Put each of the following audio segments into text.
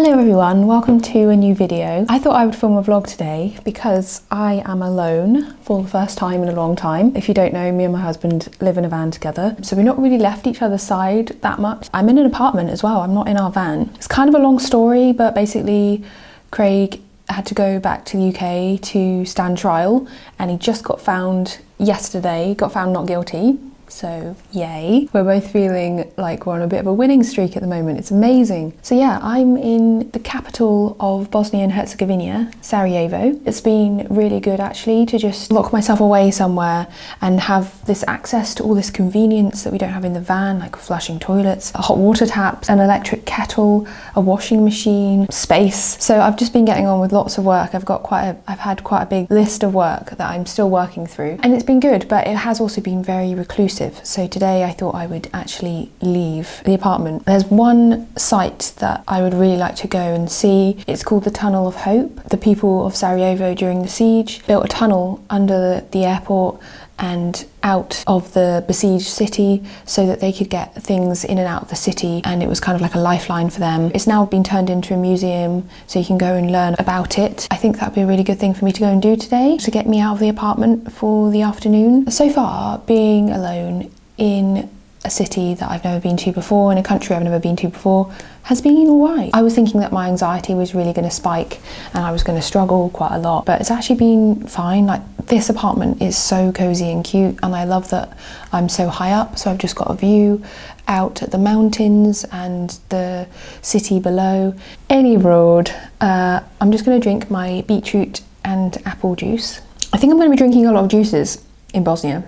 Hello everyone, welcome to a new video. I thought I would film a vlog today because I am alone for the first time in a long time. If you don't know, me and my husband live in a van together, so we've not really left each other's side that much. I'm in an apartment as well, I'm not in our van. It's kind of a long story, but basically Craig had to go back to the UK to stand trial, and he just got found yesterday, got found not guilty. So yay. We're both feeling like we're on a bit of a winning streak at the moment. It's amazing. So yeah, I'm in the capital of Bosnia and Herzegovina, Sarajevo. It's been really good actually to just lock myself away somewhere and have this access to all this convenience that we don't have in the van, like flushing toilets, hot water taps, an electric kettle, a washing machine, space. So I've just been getting on with lots of work. I've had quite a big list of work that I'm still working through, and it's been good, but it has also been very reclusive. So today I thought I would actually leave the apartment. There's one site that I would really like to go and see. It's called the Tunnel of Hope. The people of Sarajevo during the siege built a tunnel under the airport and out of the besieged city so that they could get things in and out of the city, and it was kind of like a lifeline for them. It's now been turned into a museum, so you can go and learn about it. I think that'd be a really good thing for me to go and do today to get me out of the apartment for the afternoon. So far, being alone in a city that I've never been to before, in a country I've never been to before, has been alright. I was thinking that my anxiety was really going to spike and I was going to struggle quite a lot, but it's actually been fine. Like, this apartment is so cozy and cute, and I love that I'm so high up, so I've just got a view out at the mountains and the city below. Any road. I'm just going to drink my beetroot and apple juice. I think I'm going to be drinking a lot of juices in Bosnia.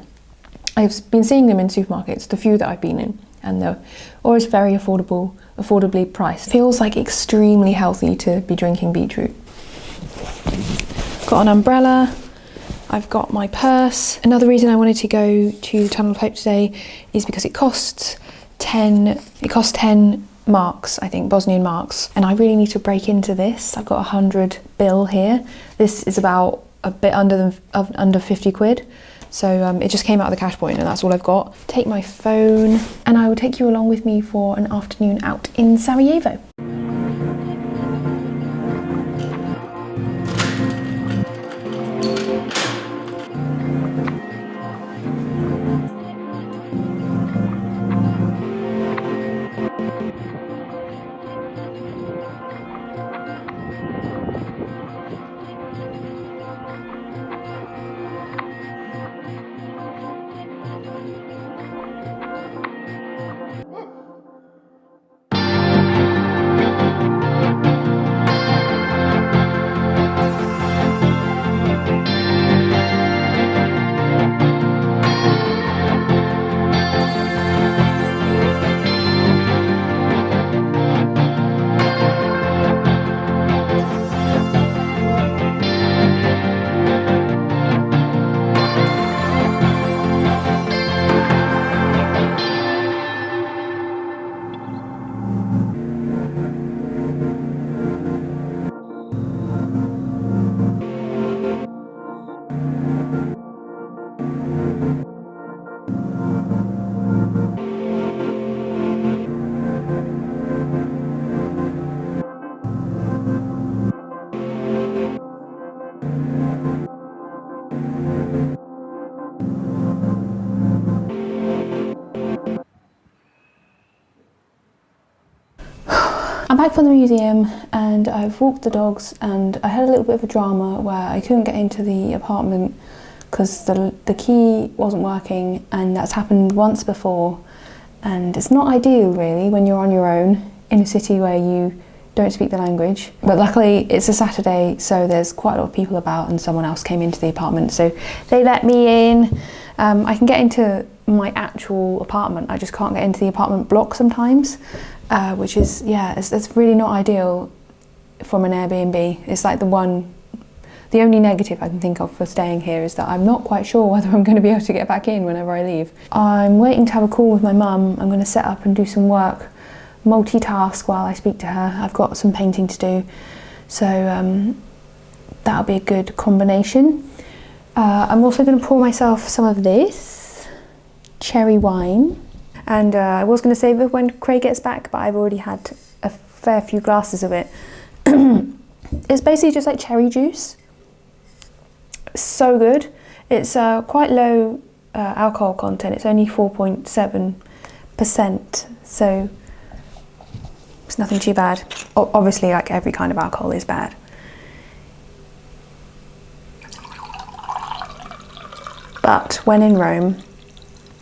I've been seeing them in supermarkets, the few that I've been in, and they're always very affordably priced. Feels like extremely healthy to be drinking beetroot. Got an umbrella, I've got my purse. Another reason I wanted to go to the Tunnel of Hope today is because it costs 10 marks, I think, Bosnian marks, and I really need to break into this. I've got 100 bill here. This is about a bit under 50 quid. So it just came out of the cash point, and that's all I've got. Take my phone, and I will take you along with me for an afternoon out in Sarajevo. I'm back from the museum and I've walked the dogs, and I had a little bit of a drama where I couldn't get into the apartment because the key wasn't working, and that's happened once before, and it's not ideal really when you're on your own in a city where you don't speak the language. But luckily it's a Saturday, so there's quite a lot of people about, and someone else came into the apartment, so they let me in. I can get into my actual apartment, I just can't get into the apartment block sometimes. Which is, yeah, it's really not ideal from an Airbnb. It's like the only negative I can think of for staying here is that I'm not quite sure whether I'm going to be able to get back in whenever I leave. I'm waiting to have a call with my mum. I'm going to set up and do some work, multitask while I speak to her. I've got some painting to do, so that'll be a good combination. I'm also going to pour myself some of this cherry wine. And I was going to save it when Craig gets back, but I've already had a fair few glasses of it. It's basically just like cherry juice. So good. It's quite low alcohol content. It's only 4.7%, so it's nothing too bad. Obviously, like every kind of alcohol is bad. But when in Rome,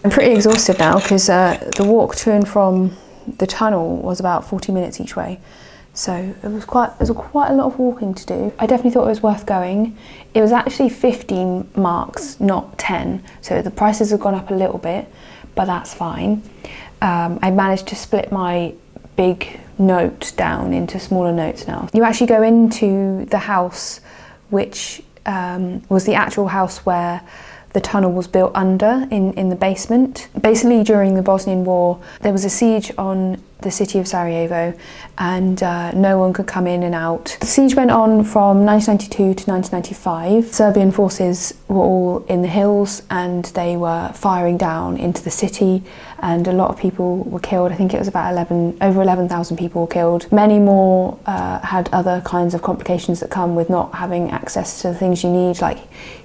I'm pretty exhausted now because the walk to and from the tunnel was about 40 minutes each way. So it was quite a lot of walking to do. I definitely thought it was worth going. It was actually 15 marks, not 10. So the prices have gone up a little bit, but that's fine. I managed to split my big note down into smaller notes now. You actually go into the house, which was the actual house where the tunnel was built under, in the basement. Basically, during the Bosnian War, there was a siege on the city of Sarajevo, and no one could come in and out. The siege went on from 1992 to 1995. Serbian forces were all in the hills and they were firing down into the city, and a lot of people were killed. I think it was about over 11,000 people were killed. Many more had other kinds of complications that come with not having access to the things you need, like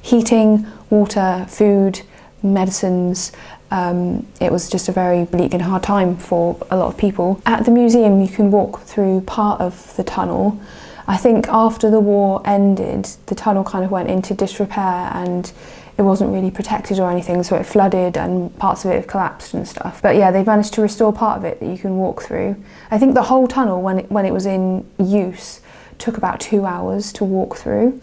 heating, water, food, medicines. It was just a very bleak and hard time for a lot of people. At the museum, you can walk through part of the tunnel. I think after the war ended, the tunnel kind of went into disrepair and it wasn't really protected or anything, so it flooded and parts of it have collapsed and stuff. But yeah, they've managed to restore part of it that you can walk through. I think the whole tunnel, when it was in use, took about 2 hours to walk through.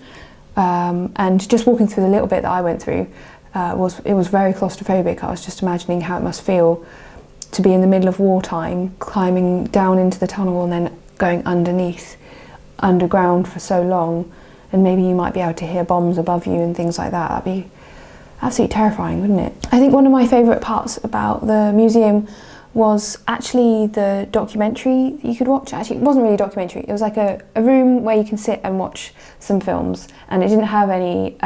And just walking through the little bit that I went through, it was very claustrophobic. I was just imagining how it must feel to be in the middle of wartime, climbing down into the tunnel and then going underground for so long, and maybe you might be able to hear bombs above you and things like that. That'd be absolutely terrifying, wouldn't it? I think one of my favourite parts about the museum was actually the documentary that you could watch. Actually, it wasn't really a documentary. It was like a room where you can sit and watch some films, and it didn't have any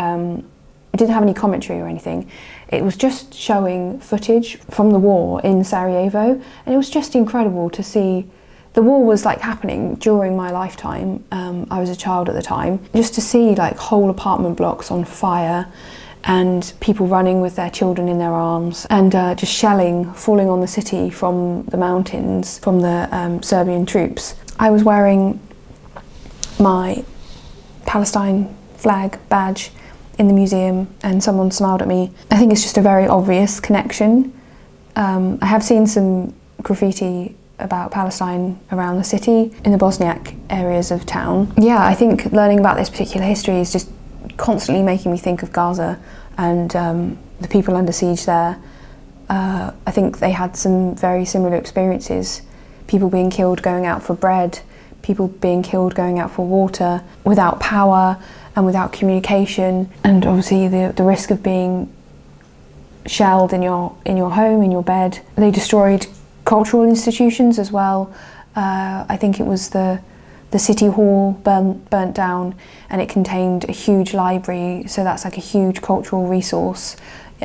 commentary or anything. It was just showing footage from the war in Sarajevo, and it was just incredible to see. The war was like happening during my lifetime. I was a child at the time. Just to see like whole apartment blocks on fire and people running with their children in their arms, and just shelling falling on the city from the mountains from the Serbian troops. I was wearing my Palestine flag badge in the museum and someone smiled at me. I think it's just a very obvious connection. I have seen some graffiti about Palestine around the city, in the Bosniak areas of town. Yeah, I think learning about this particular history is just constantly making me think of Gaza and the people under siege there. I think they had some very similar experiences. People being killed going out for bread, people being killed going out for water, without power and without communication, and obviously the risk of being shelled in your home, in your bed. They destroyed cultural institutions as well. I think it was the city hall burnt down, and it contained a huge library, so that's like a huge cultural resource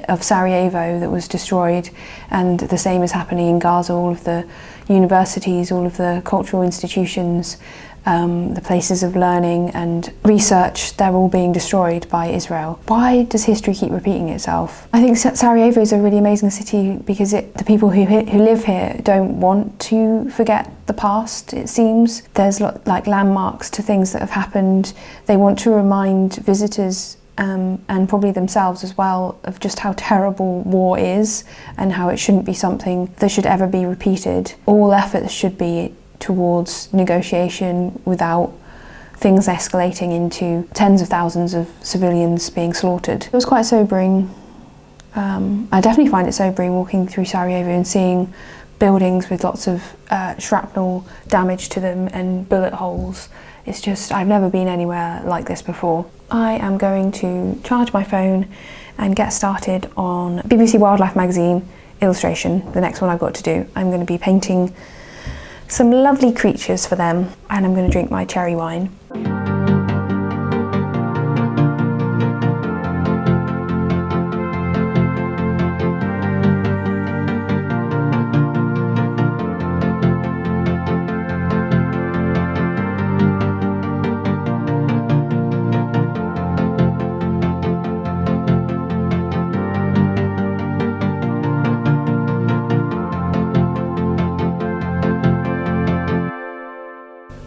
of Sarajevo that was destroyed. And the same is happening in Gaza. All of the universities, all of the cultural institutions, the places of learning and research, they're all being destroyed by Israel. Why does history keep repeating itself? I think Sarajevo is a really amazing city because the people who live here don't want to forget the past, it seems. There's like landmarks to things that have happened. They want to remind visitors and probably themselves as well of just how terrible war is and how it shouldn't be something that should ever be repeated. All efforts should be towards negotiation without things escalating into tens of thousands of civilians being slaughtered. It was quite sobering. I definitely find it sobering walking through Sarajevo and seeing buildings with lots of shrapnel damage to them and bullet holes. It's just, I've never been anywhere like this before. I am going to charge my phone and get started on BBC Wildlife magazine illustration, the next one I've got to do. I'm going to be painting some lovely creatures for them, and I'm going to drink my cherry wine.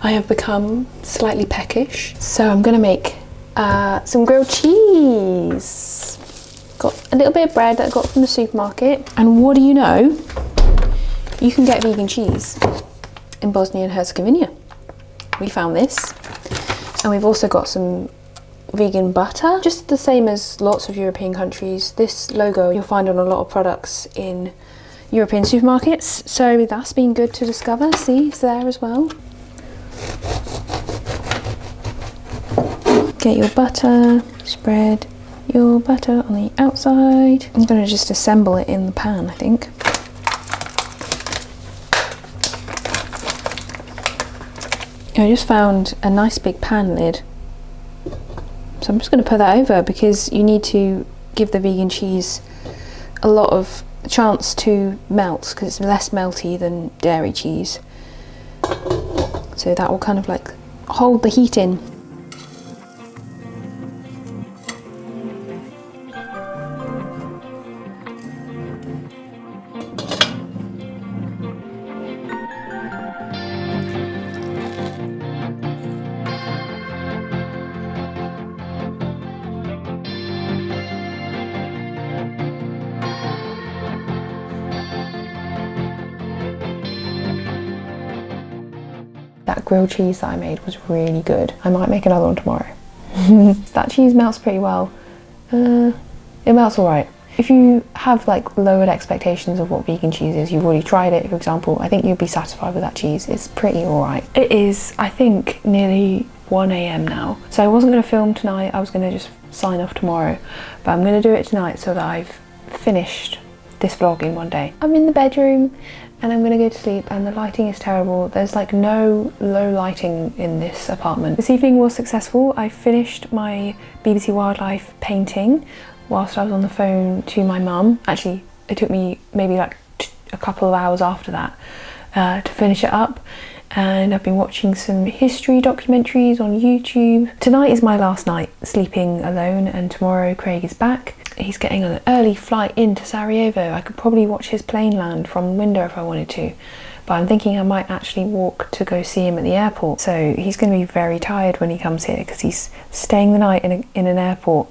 I have become slightly peckish, so I'm gonna make some grilled cheese. Got a little bit of bread that I got from the supermarket, and what do you know? You can get vegan cheese in Bosnia and Herzegovina. We found this, and we've also got some vegan butter, just the same as lots of European countries. This logo you'll find on a lot of products in European supermarkets, so that's been good to discover. See, it's there as well. Get your butter, spread your butter on the outside. I'm going to just assemble it in the pan, I think. I just found a nice big pan lid, so I'm just going to put that over because you need to give the vegan cheese a lot of chance to melt because it's less melty than dairy cheese, so that will kind of like hold the heat in. That grilled cheese that I made was really good. I might make another one tomorrow. That cheese melts pretty well. It melts alright. If you have like lowered expectations of what vegan cheese is, you've already tried it, for example, I think you'll be satisfied with that cheese. It's pretty alright. It is, I think, nearly 1 AM now. So I wasn't going to film tonight, I was going to just sign off tomorrow. But I'm going to do it tonight so that I've finished this vlog in one day. I'm in the bedroom and I'm gonna go to sleep, and the lighting is terrible. There's like no low lighting in this apartment. This evening was successful. I finished my BBC Wildlife painting whilst I was on the phone to my mum. Actually, it took me maybe like a couple of hours after that to finish it up. And I've been watching some history documentaries on YouTube. Tonight is my last night sleeping alone, and tomorrow Craig is back. He's getting an early flight into Sarajevo. I could probably watch his plane land from the window if I wanted to, but I'm thinking I might actually walk to go see him at the airport. So he's going to be very tired when he comes here because he's staying the night in an airport.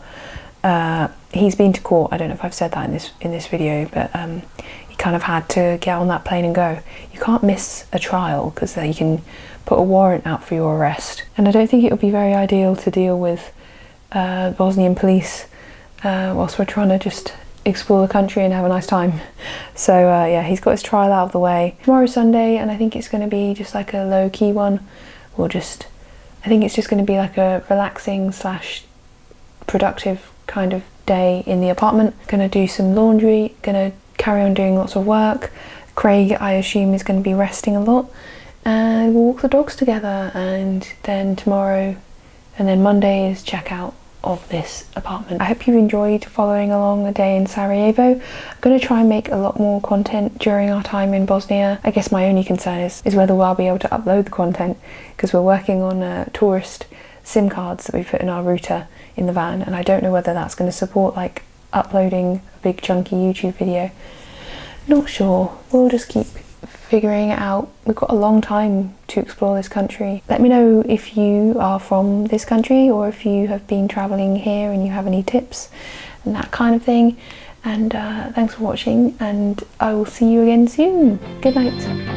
He's been to court. I don't know if I've said that in this video, but he kind of had to get on that plane and go. You can't miss a trial because you can put a warrant out for your arrest, and I don't think it would be very ideal to deal with Bosnian police whilst we're trying to just explore the country and have a nice time. So yeah, he's got his trial out of the way. Tomorrow's Sunday, and I think it's going to be just like a low-key one. I think it's just going to be like a relaxing / productive kind of day in the apartment. Gonna do some laundry, gonna carry on doing lots of work. Craig, I assume, is going to be resting a lot, and we'll walk the dogs together, and then tomorrow and then Monday is checkout of this apartment. I hope you enjoyed following along the day in Sarajevo. I'm going to try and make a lot more content during our time in Bosnia. I guess my only concern is whether I'll be able to upload the content, because we're working on tourist SIM cards that we put in our router in the van, and I don't know whether that's going to support like uploading a big chunky YouTube video. Not sure. We'll just keep figuring it out. We've got a long time to explore this country. Let me know if you are from this country or if you have been traveling here and you have any tips and that kind of thing. And thanks for watching, and I will see you again soon. Good night.